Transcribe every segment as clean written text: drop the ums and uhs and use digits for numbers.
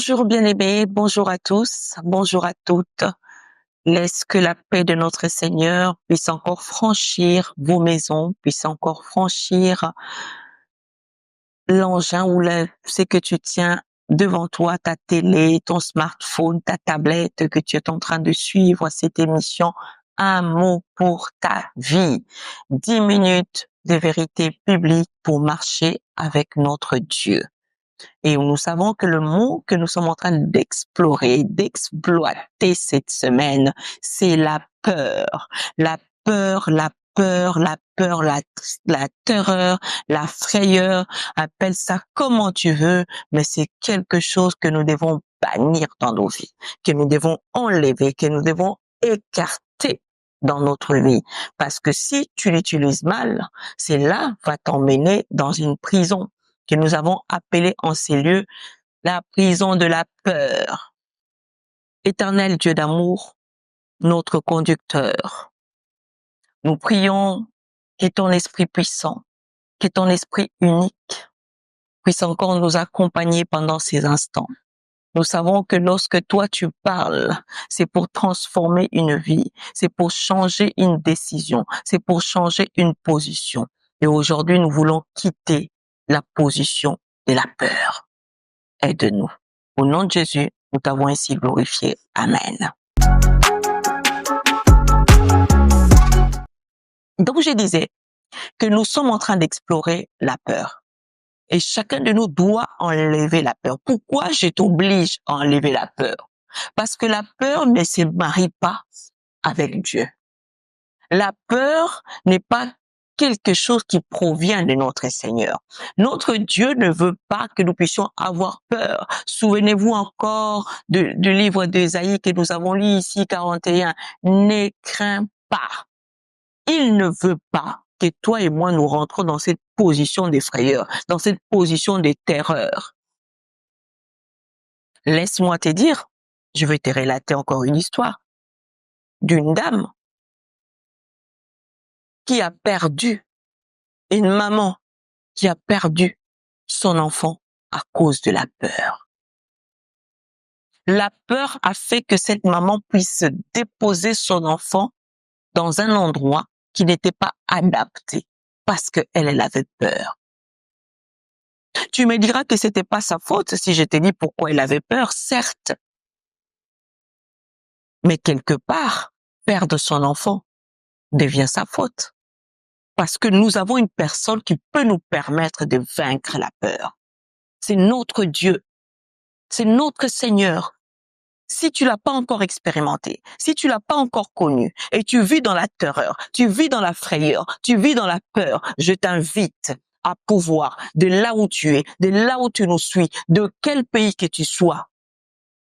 Bonjour bien-aimés, bonjour à tous, bonjour à toutes. Laisse que la paix de notre Seigneur puisse encore franchir vos maisons, puisse encore franchir l'engin ou ce que tu tiens devant toi, ta télé, ton smartphone, ta tablette, que tu es en train de suivre cette émission. Un mot pour ta vie. 10 minutes de vérité publique pour marcher avec notre Dieu. Et nous savons que le mot que nous sommes en train d'explorer, d'exploiter cette semaine, c'est la peur. La peur, la peur, la peur, la terreur, la frayeur, appelle ça comment tu veux, mais c'est quelque chose que nous devons bannir dans nos vies, que nous devons enlever, que nous devons écarter dans notre vie. Parce que si tu l'utilises mal, c'est là va t'emmener dans une prison que nous avons appelée en ces lieux la prison de la peur. Éternel Dieu d'amour, notre conducteur, nous prions que ton esprit puissant, que ton esprit unique puisse encore nous accompagner pendant ces instants. Nous savons que lorsque toi tu parles, c'est pour transformer une vie, c'est pour changer une décision, c'est pour changer une position. Et aujourd'hui, nous voulons quitter la position de la peur. Aide-nous. Au nom de Jésus, nous t'avons ainsi glorifié. Amen. Donc je disais que nous sommes en train d'explorer la peur. Et chacun de nous doit enlever la peur. Pourquoi je t'oblige à enlever la peur? Parce que la peur ne se marie pas avec Dieu. La peur n'est pas quelque chose qui provient de notre Seigneur. Notre Dieu ne veut pas que nous puissions avoir peur. Souvenez-vous encore du livre d'Ésaïe que nous avons lu ici, 41. Ne crains pas. Il ne veut pas que toi et moi nous rentrons dans cette position de frayeur, dans cette position de terreur. Laisse-moi te dire, je vais te relater encore une histoire d'une dame qui a perdu, une maman qui a perdu son enfant à cause de la peur. La peur a fait que cette maman puisse déposer son enfant dans un endroit qui n'était pas adapté parce qu'elle avait peur. Tu me diras que c'était pas sa faute si je te dis pourquoi elle avait peur, certes. Mais quelque part, perdre son enfant devient sa faute. Parce que nous avons une personne qui peut nous permettre de vaincre la peur. C'est notre Dieu. C'est notre Seigneur. Si tu l'as pas encore expérimenté, si tu l'as pas encore connu, et tu vis dans la terreur, tu vis dans la frayeur, tu vis dans la peur, je t'invite à pouvoir, de là où tu es, de là où tu nous suis, de quel pays que tu sois,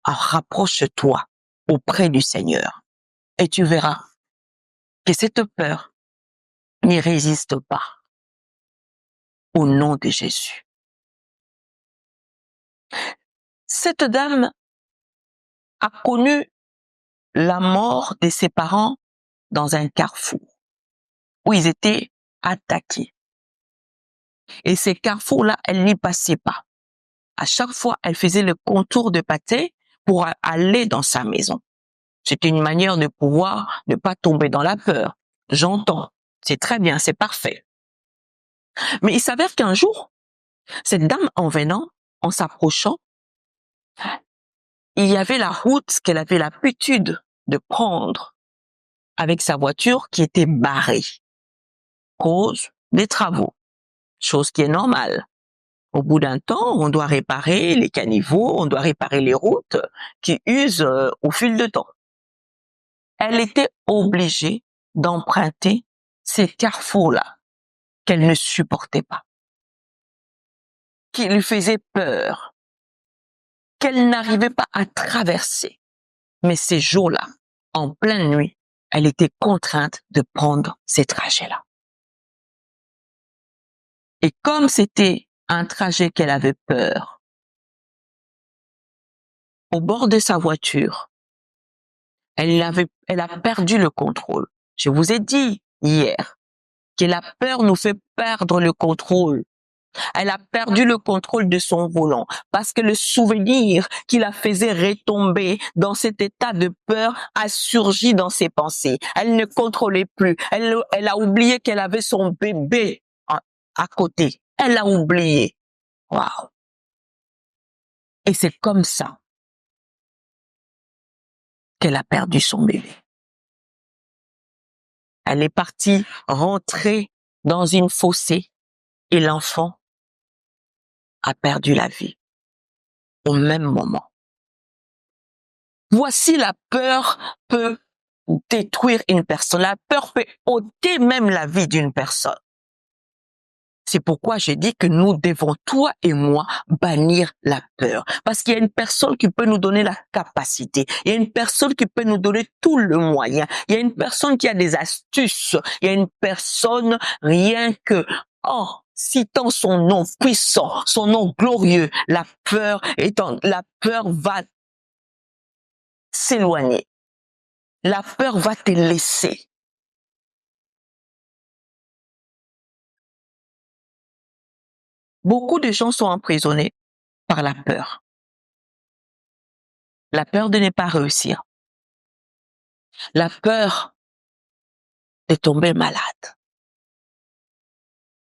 rapproche-toi auprès du Seigneur. Et tu verras que cette peur n'y résiste pas. Au nom de Jésus. Cette dame a connu la mort de ses parents dans un carrefour où ils étaient attaqués. Et ces carrefours-là, elle n'y passait pas. À chaque fois, elle faisait le contour de pâté pour aller dans sa maison. C'était une manière de pouvoir ne pas tomber dans la peur. J'entends. C'est très bien, c'est parfait. Mais il s'avère qu'un jour, cette dame en venant, en s'approchant, il y avait la route qu'elle avait l'habitude de prendre avec sa voiture qui était barrée. Cause des travaux. Chose qui est normale. Au bout d'un temps, on doit réparer les caniveaux, on doit réparer les routes qui usent au fil de temps. Elle était obligée d'emprunter ces carrefours-là qu'elle ne supportait pas, qui lui faisaient peur, qu'elle n'arrivait pas à traverser. Mais ces jours-là, en pleine nuit, elle était contrainte de prendre ces trajets-là. Et comme c'était un trajet qu'elle avait peur, au bord de sa voiture, elle a perdu le contrôle. Je vous ai dit hier que la peur nous fait perdre le contrôle. Elle a perdu le contrôle de son volant parce que le souvenir qui la faisait retomber dans cet état de peur a surgi dans ses pensées. Elle ne contrôlait plus. Elle a oublié qu'elle avait son bébé à côté. Elle l'a oublié. Waouh! Et c'est comme ça qu'elle a perdu son bébé. Elle est partie rentrer dans une fossée et l'enfant a perdu la vie au même moment. Voici la peur peut détruire une personne. La peur peut ôter même la vie d'une personne. C'est pourquoi je dis que nous devons, toi et moi, bannir la peur. Parce qu'il y a une personne qui peut nous donner la capacité. Il y a une personne qui peut nous donner tout le moyen. Il y a une personne qui a des astuces. Il y a une personne, rien que, citant son nom puissant, son nom glorieux, la peur va s'éloigner. La peur va te laisser. Beaucoup de gens sont emprisonnés par la peur. La peur de ne pas réussir. La peur de tomber malade.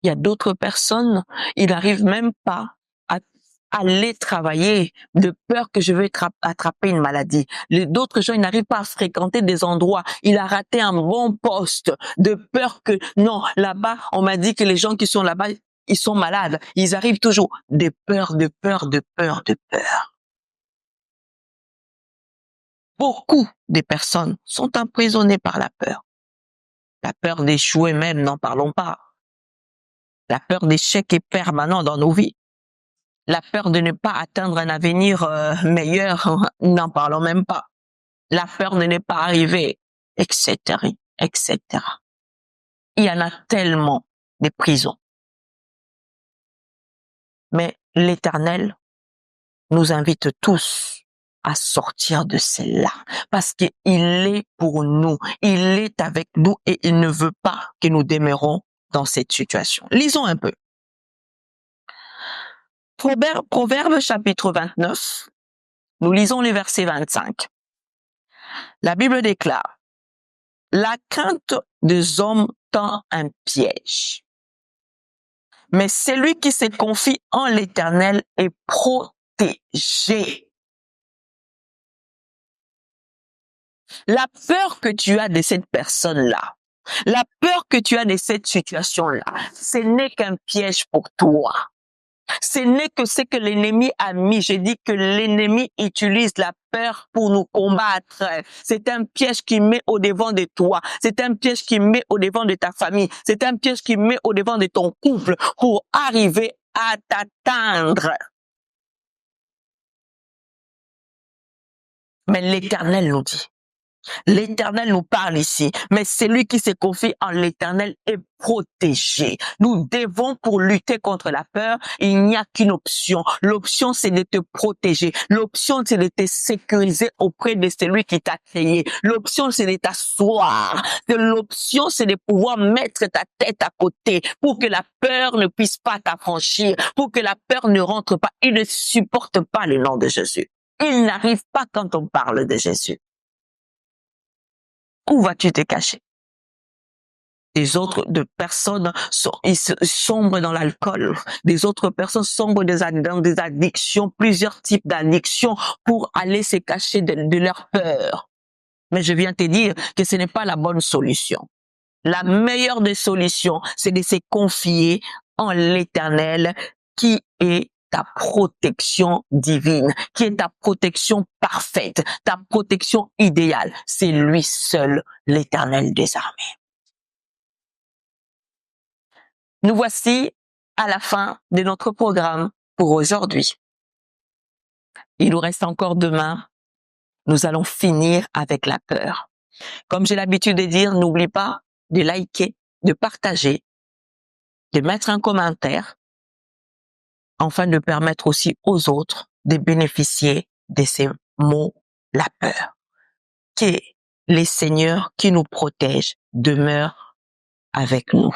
Il y a d'autres personnes, ils n'arrivent même pas à aller travailler de peur que je vais attraper une maladie. D'autres gens, ils n'arrivent pas à fréquenter des endroits. Il a raté un bon poste de peur que, non, là-bas, on m'a dit que les gens qui sont là-bas, ils sont malades. Ils arrivent toujours de peur, de peur, de peur, de peur. Beaucoup de personnes sont emprisonnées par la peur. La peur d'échouer même, n'en parlons pas. La peur d'échec est permanente dans nos vies. La peur de ne pas atteindre un avenir meilleur, n'en parlons même pas. La peur de ne pas arriver, etc., etc. Il y en a tellement de prisons. Mais l'Éternel nous invite tous à sortir de celle-là, parce qu'il est pour nous, il est avec nous et il ne veut pas que nous demeurons dans cette situation. Lisons un peu. Proverbe chapitre 29, nous lisons les versets 25. La Bible déclare: la crainte des hommes tend un piège, mais celui qui se confie en l'Éternel est protégé. La peur que tu as de cette personne-là, la peur que tu as de cette situation-là, ce n'est qu'un piège pour toi. Ce n'est que ce que l'ennemi a mis. J'ai dit que l'ennemi utilise la peur pour nous combattre. C'est un piège qui met au devant de toi. C'est un piège qui met au devant de ta famille. C'est un piège qui met au devant de ton couple pour arriver à t'atteindre. Mais l'Éternel nous dit, l'Éternel nous parle ici, mais celui qui se confie en l'Éternel est protégé. Nous devons, pour lutter contre la peur, il n'y a qu'une option. L'option, c'est de te protéger. L'option, c'est de te sécuriser auprès de celui qui t'a créé. L'option, c'est de t'asseoir. L'option, c'est de pouvoir mettre ta tête à côté pour que la peur ne puisse pas t'affranchir, pour que la peur ne rentre pas. Il ne supporte pas le nom de Jésus. Il n'arrive pas quand on parle de Jésus. Où vas-tu te cacher? Des autres personnes sombrent dans l'alcool. Des autres personnes sombrent dans des addictions, plusieurs types d'addictions pour aller se cacher de leur peur. Mais je viens te dire que ce n'est pas la bonne solution. La meilleure des solutions, c'est de se confier en l'Éternel qui est ta protection divine, qui est ta protection parfaite, ta protection idéale. C'est lui seul, l'Éternel des armées. Nous voici à la fin de notre programme pour aujourd'hui. Il nous reste encore demain. Nous allons finir avec la peur. Comme j'ai l'habitude de dire, n'oublie pas de liker, de partager, de mettre un commentaire, afin de permettre aussi aux autres de bénéficier de ces mots, la peur. Que les seigneurs qui nous protègent demeurent avec nous.